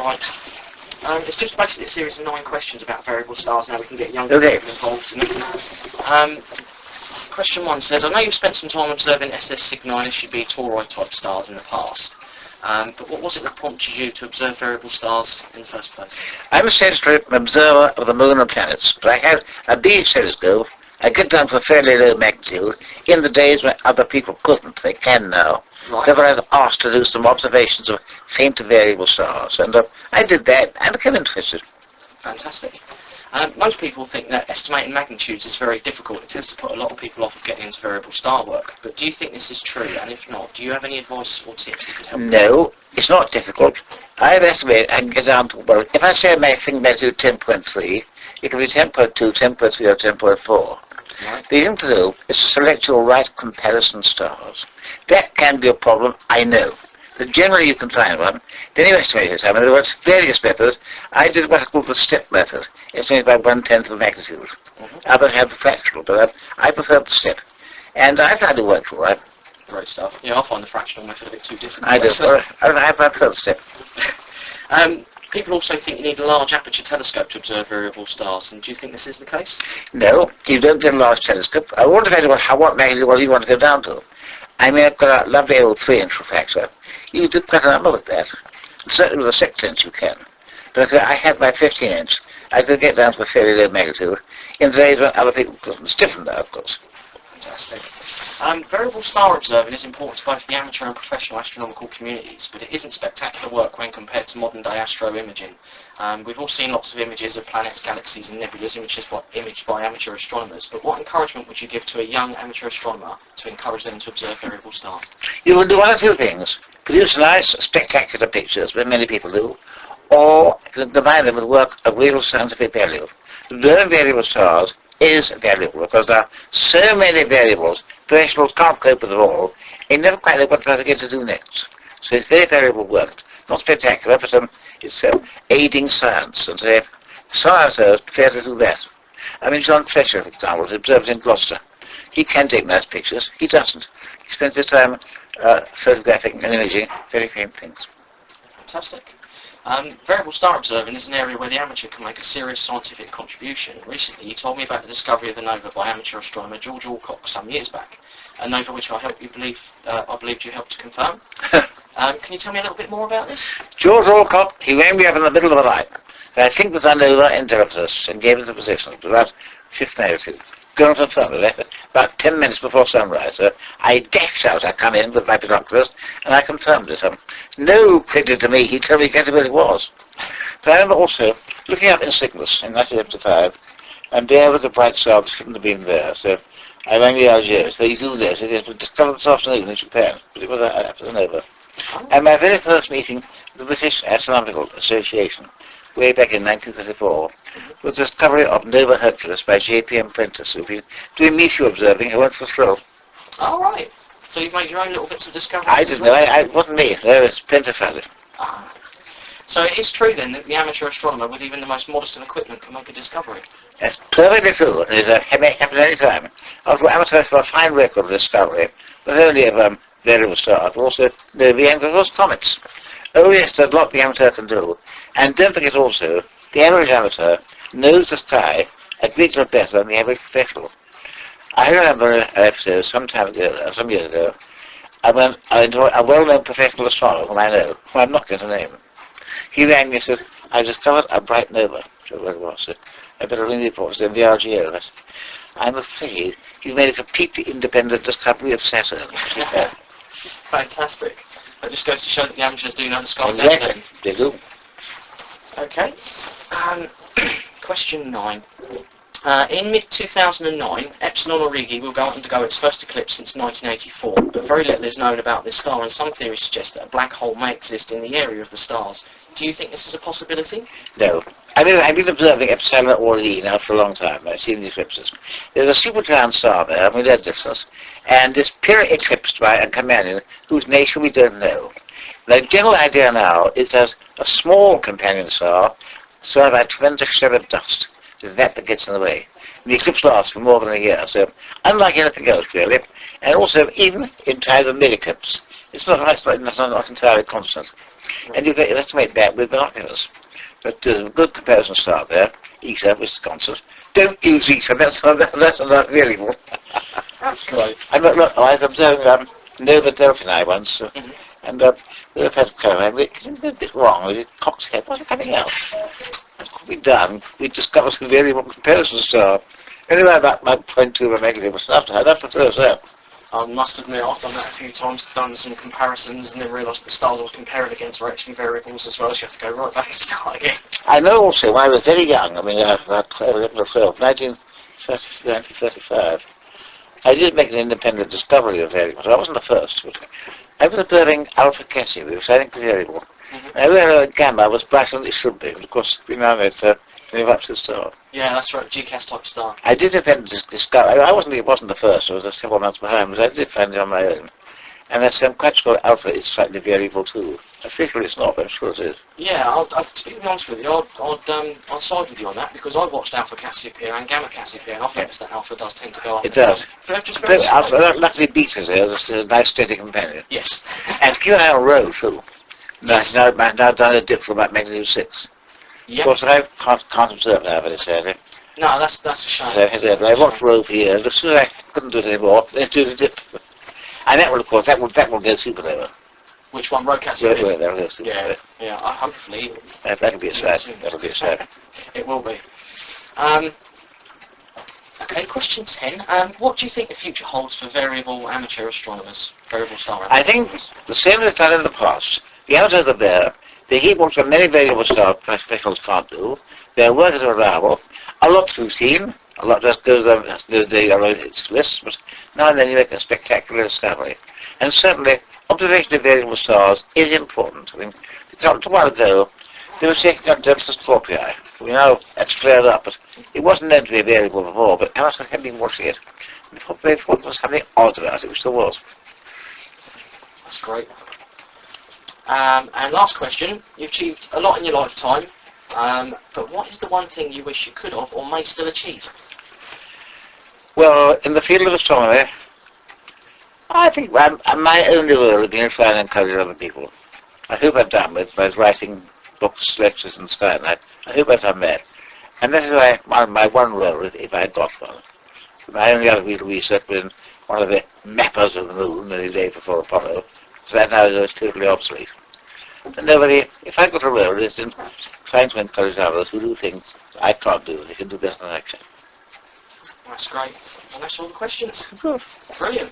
Right. It's just basically a series of 9 questions about variable stars. Now we can get younger people involved in it. Question 1 says, I know you've spent some time observing SS Cygni and SUB toroid type stars in the past, but what was it that prompted you to observe variable stars in the first place? I'm a sedentary observer of the moon and planets, but I had a big telescope. I get down to a fairly low magnitude in the days when other people couldn't. They can now. Right. Therefore I was asked to do some observations of faint variable stars, and I did that and became interested. Fantastic. Most people think that estimating magnitudes is very difficult. It tends to put a lot of people off of getting into variable star work. But do you think this is true? And if not, do you have any advice or tips that could help? No, it's not difficult. I've estimated I can get down to, well, if I say my thing magnitude 10.3, it can be 10.2, 10.3 or 10.4. Right. The thing to do is to select your right comparison stars. That can be a problem, I know. But generally you can find one. Then you estimate it. I mean, there were various methods. I did what I call the step method. Estimated by 1/10 of magnitude. Others have the fractional, but I prefer the step. And I found it worked all right. Great stuff. Yeah, I find the fractional method a bit too difficult. I do. I prefer the step. People also think you need a large aperture telescope to observe variable stars, and do you think this is the case? No, you don't get a large telescope. I won't depend on what magnitude you want to go down to. I mean, I've got a lovely old 3-inch refractor. You do quite a number with that. Certainly with a 6-inch you can. But if I had my 15-inch, I could get down to a fairly low magnitude in the days when other people couldn't. It's different now, of course. Fantastic. Variable star observing is important to both the amateur and professional astronomical communities, but it isn't spectacular work when compared to modern-day astro-imaging. We've all seen lots of images of planets, galaxies and nebulas imaged by amateur astronomers, but what encouragement would you give to a young amateur astronomer to encourage them to observe variable stars? You will do one of two things. Produce nice, spectacular pictures, which many people do, or combine them with work of real scientific value. Observing variable stars is valuable because there are so many variables, professionals can't cope with them all, and you never quite know what to get to do next. So it's very valuable work. Not spectacular, but it's aiding science, and scientists prefer to do that. I mean, John Fletcher, for example, observes in Gloucester. He can take nice pictures. He doesn't. He spends his time photographing and imaging very faint things. Fantastic. Variable star observing is an area where the amateur can make a serious scientific contribution. Recently you told me about the discovery of the nova by amateur astronomer George Alcock some years back, a nova which I believed you helped to confirm. Can you tell me a little bit more about this? George Alcock, he rang me up in the middle of the night. I think there's a nova in Deltas and gave us the position. It was about 5th magnitude. Going to confirm it about 10 minutes before sunrise. I dashed out. I come in with my binoculars and I confirmed it. No credit to me. He told me exactly where it was. But I remember also looking up in Cygnus in 1975, and there was a bright star that shouldn't have been there. So I rang the Algiers. They do this. It was discovered this afternoon in Japan, but it was a nova. And my very first meeting with the British Astronomical Association, way back in 1934, was the discovery of Nova Hercules by J.P.M. Prentice. If you doing meteor observing, I went for a thrill. Oh, right. So you've made your own little bits of discoveries? I didn't know. It wasn't me. No, it's Prentice found it. Ah. So it is true then that the amateur astronomer with even the most modest of equipment can make a discovery? That's perfectly true. It may happen any time. After all, amateurs have a fine record of discovery, not only of variable stars, but also novae and of course comets. Oh yes, there's a lot the amateur can do. And don't forget also, the average amateur knows the sky a great deal better than the average professional. I remember an episode some years ago, when a well-known professional astronomer whom I know, whom I'm not going to name. He rang me and said, I discovered a bright nova. So what it was. So I better ring the reporters in the RGO. I said, I'm afraid you've made a completely independent discovery of Saturn. Fantastic. That just goes to show that the amateurs do know the sky. Exactly. They do. Okay. Question 9. In mid-2009, Epsilon Aurigae will undergo its first eclipse since 1984, but very little is known about this star, and some theories suggest that a black hole may exist in the area of the stars. Do you think this is a possibility? No. I've been observing Epsilon Aurigae now for a long time. I've seen the eclipses. There's a super giant star there, I mean, that distance, and it's purely eclipsed by a companion whose nature we don't know. The general idea now is that a small companion star surrounded by a tremendous shell of dust. It's that gets in the way. And the eclipse lasts for more than a year, so unlike anything else really, and also even in times of mid-eclipse, it's not entirely constant. And you can estimate that with binoculars. But there's a good comparison start there. ESA, Wisconsin. Don't use ESA, that's not variable. Right. I was observing Nova Delphini once, and we had a camera, it was a bit wrong, the cock's head wasn't coming out. What could be done? We discovered the variable comparison star. Anyway, about 0.2 of a negative was enough to throw us out. I must admit, I've done that a few times, done some comparisons, and then realised the stars I was comparing against were actually variables as well, so you have to go right back and start again. I know also, when I was very young, I mean, I was 12, 1935, I did make an independent discovery of variables. I wasn't the first, but I was observing Alpha Cassii, which I think is variable. I realized gamma was brighter than it should be, but of course, we know it's a universal star. Yeah, that's right, GCAS type star. I did independent discovery. It wasn't the first, I was several months behind, but I did find it on my own. And I'm quite sure alpha is slightly variable too. Officially it's not, but I'm sure it is. Yeah, to be honest with you, I'd side with you on that, because I watched Alpha Cassii appear and Gamma Cassii appear, and I've noticed that Alpha does tend to go up. It does. So just very Alpha, luckily Beta's there, there's a nice steady companion. Yes. And keep an eye on Rho too. Yes. Now done a dip for about -6. Yep. Of course, I can't observe now, but it's there. No, that's a shame. So I watched Rho for years. As soon as I couldn't do it anymore, they do the dip. And that will, of course, that will go supernova. Which one, Rho Cassii? Right, that'll go supernova. Yeah. Hopefully. That'll be a sight. That'll be a sight. It will be. Okay, question 10. What do you think the future holds for variable amateur astronomers? Variable star I think the same as done in the past. The amateurs are there. They heap what many variable star professionals can't do. Their work is reliable. A lot's routine. A lot just goes there around its lists, but now and then you make a spectacular discovery. And certainly, observation of variable stars is important. I mean, a while ago, they were taking up Delta Scorpii. We know that's flared up, but it wasn't known to be variable before, but amateurs have been watching it. They thought there was something odd about it, which there was. That's great. And last question. You've achieved a lot in your lifetime, but what is the one thing you wish you could have or may still achieve? Well, in the field of astronomy, I think my only role has been to try and encourage other people. I hope I've done with both writing books, lectures and Scanlan. I hope I've done that. And that is my one role, if I had got one. My only other real research was one of the mappers of the moon the day before Apollo, so that now is totally obsolete. And nobody, if I got a role, it's in trying to encourage others who do things I can't do, they can do better than I can. That's great. And that's all the questions. Good. Brilliant.